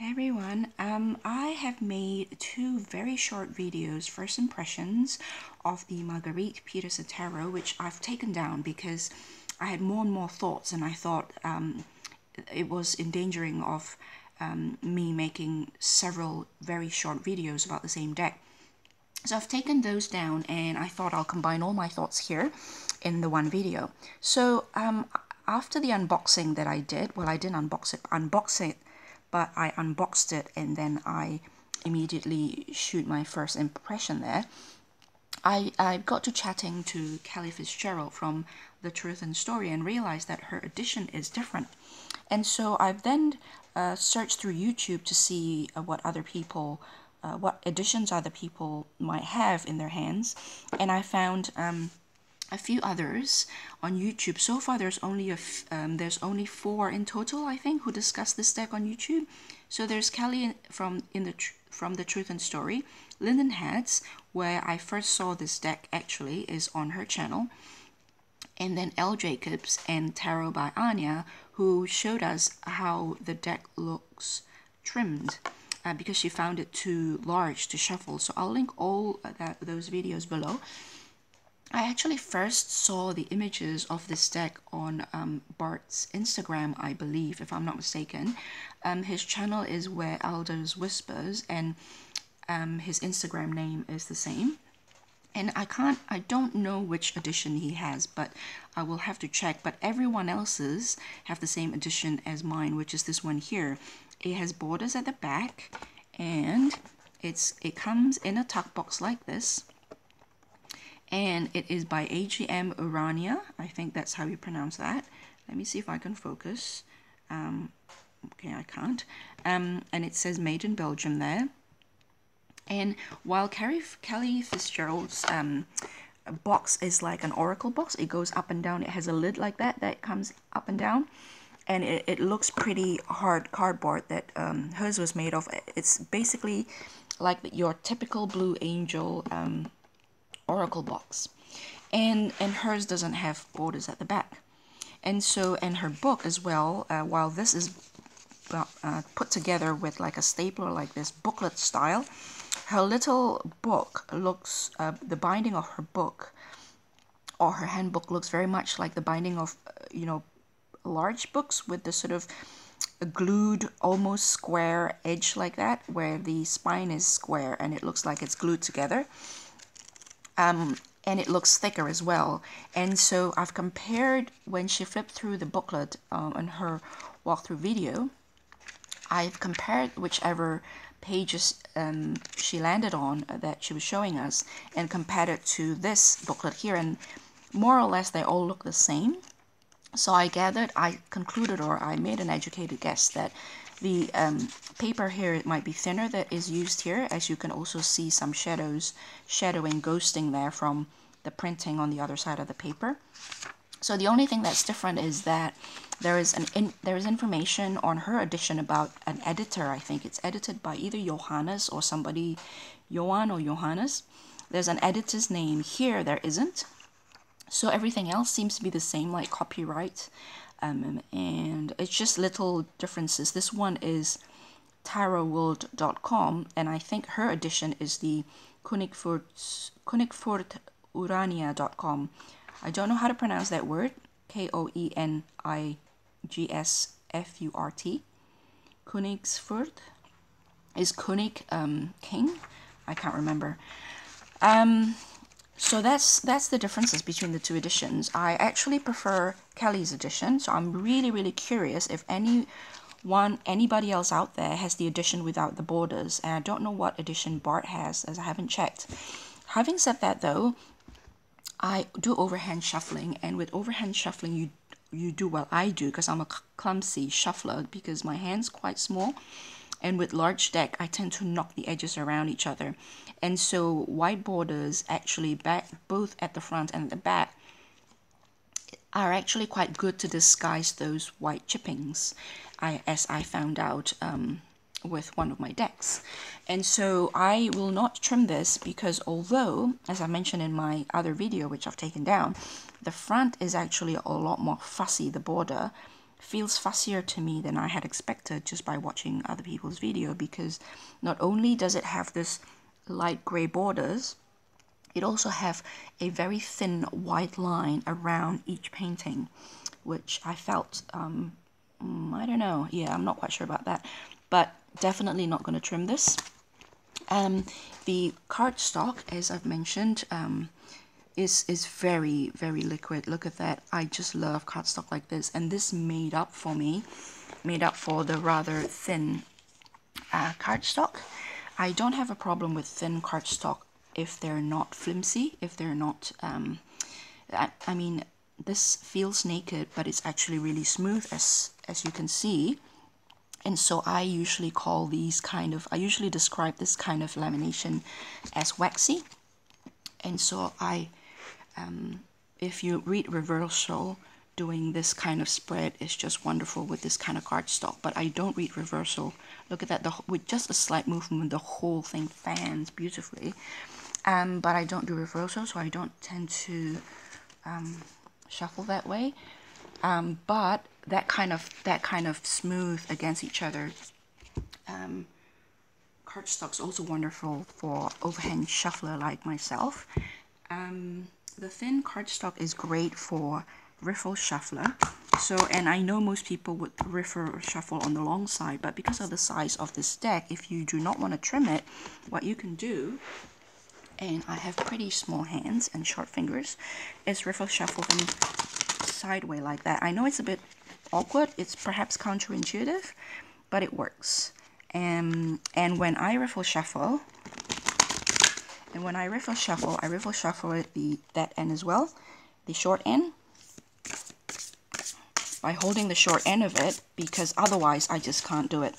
Hey everyone, I have made two very short videos, first impressions of the Margarete Petersen tarot, which I've taken down because I had more and more thoughts and I thought it was endangering of me making several very short videos about the same deck. So I've taken those down and I thought I'll combine all my thoughts here in the one video. So after the unboxing that I did, well, I didn't unbox it, but I unboxed it and then I immediately shoot my first impression there. I got to chatting to Kelly Fitzgerald from The Truth and Story and realized that her edition is different. And so I've then searched through YouTube to see what other people, what editions other people might have in their hands. And I found a few others on YouTube. So far, there's only 4 in total, I think, who discuss this deck on YouTube. So there's Kelly from The Truth and Story, Lyndon Hats, where I first saw this deck actually is on her channel, and then L. Jacobs and Tarot by Anya, who showed us how the deck looks trimmed. Because she found it too large to shuffle. So I'll link all those videos below. I actually first saw the images of this deck on Bart's Instagram, I believe, if I'm not mistaken. His channel is Where Elders Whispers, and his Instagram name is the same. And I don't know which edition he has, but I will have to check. But everyone else's have the same edition as mine, which is this one here. It has borders at the back, and it comes in a tuck box like this. And it is by AGM-Urania. I think that's how you pronounce that. Let me see if I can focus. Okay, I can't. And it says made in Belgium there. And while Kelly Fitzgerald's box is like an oracle box, it goes up and down. It has a lid like that comes up and down. And it looks pretty hard cardboard that hers was made of. It's basically like your typical Blue Angel oracle box, and hers doesn't have borders at the back. And so, and her book as well, while this is put together with like a stapler, like this booklet style, her little book looks, the binding of her book or her handbook looks very much like the binding of large books, with the sort of glued, almost square edge like that, where the spine is square and it looks like it's glued together. And it looks thicker as well. And so I've compared, when she flipped through the booklet on her walkthrough video, I've compared whichever pages she landed on that she was showing us and compared it to this booklet here, and more or less they all look the same. So I concluded, or I made an educated guess that the paper here, it might be thinner that is used here, as you can also see some shadowing, ghosting there from the printing on the other side of the paper. So the only thing that's different is that there is information on her edition about an editor. I think it's edited by either Johannes or somebody, Johan or Johannes. There's an editor's name here. There isn't. So everything else seems to be the same, like copyright. And it's just little differences. This one is tarotworld.com, and I think her edition is the Urania.com. I don't know how to pronounce that word. Koenigsfurt. Königsfurt. Is König king? I can't remember. So that's the differences between the two editions. I actually prefer Kelly's edition, so I'm really curious if anybody else out there has the edition without the borders. And I don't know what edition Bart has, as I haven't checked. Having said that though, I do overhand shuffling, and with overhand shuffling you do, well, I do, because I'm a clumsy shuffler because my hand's quite small. And with large deck, I tend to knock the edges around each other. And so white borders actually both at the front and the back are actually quite good to disguise those white chippings, as I found out with one of my decks. And so I will not trim this because, although, as I mentioned in my other video, which I've taken down, the front is actually a lot more fussy, the border. feels fussier to me than I had expected just by watching other people's video, because not only does it have this light grey borders, it also have a very thin white line around each painting, which I felt, I don't know, yeah, I'm not quite sure about that, but definitely not going to trim this. The cardstock, as I've mentioned, is very, very liquid. Look at that. I just love cardstock like this, and this made up for the rather thin cardstock. I don't have a problem with thin cardstock if they're not flimsy, if they're not, I mean, this feels naked, but it's actually really smooth, as you can see. And so I usually call these I usually describe this kind of lamination as waxy. And so if you read reversal, doing this kind of spread is just wonderful with this kind of cardstock. But I don't read reversal. Look at that, with just a slight movement, the whole thing fans beautifully. But I don't do reversal, so I don't tend to shuffle that way. But that kind of smooth against each other cardstock's also wonderful for overhand shuffler like myself. The thin cardstock is great for riffle shuffler. So, and I know most people would riffle shuffle on the long side, but because of the size of this deck, if you do not want to trim it, what you can do, and I have pretty small hands and short fingers, is riffle shuffle them sideways like that. I know it's a bit awkward, it's perhaps counterintuitive, but it works. And when I riffle shuffle, I riffle shuffle it that end as well, the short end, by holding the short end of it, because otherwise I just can't do it.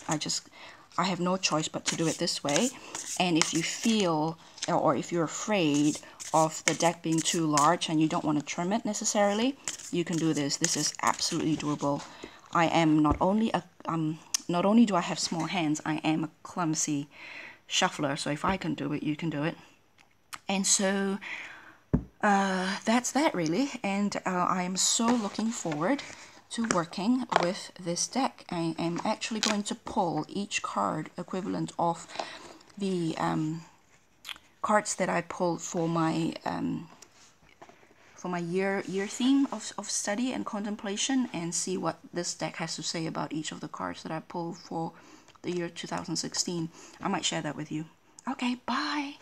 I have no choice but to do it this way. And if you feel, or if you're afraid of the deck being too large and you don't want to trim it necessarily, you can do this. This is absolutely doable. I am not only do I have small hands, I am a clumsy shuffler, so if I can do it, you can do it. And so that's that really, and I am so looking forward to working with this deck. I am actually going to pull each card equivalent of the cards that I pulled for my year theme of study and contemplation, and see what this deck has to say about each of the cards that I pulled for the year 2016. I might share that with you. Okay, bye!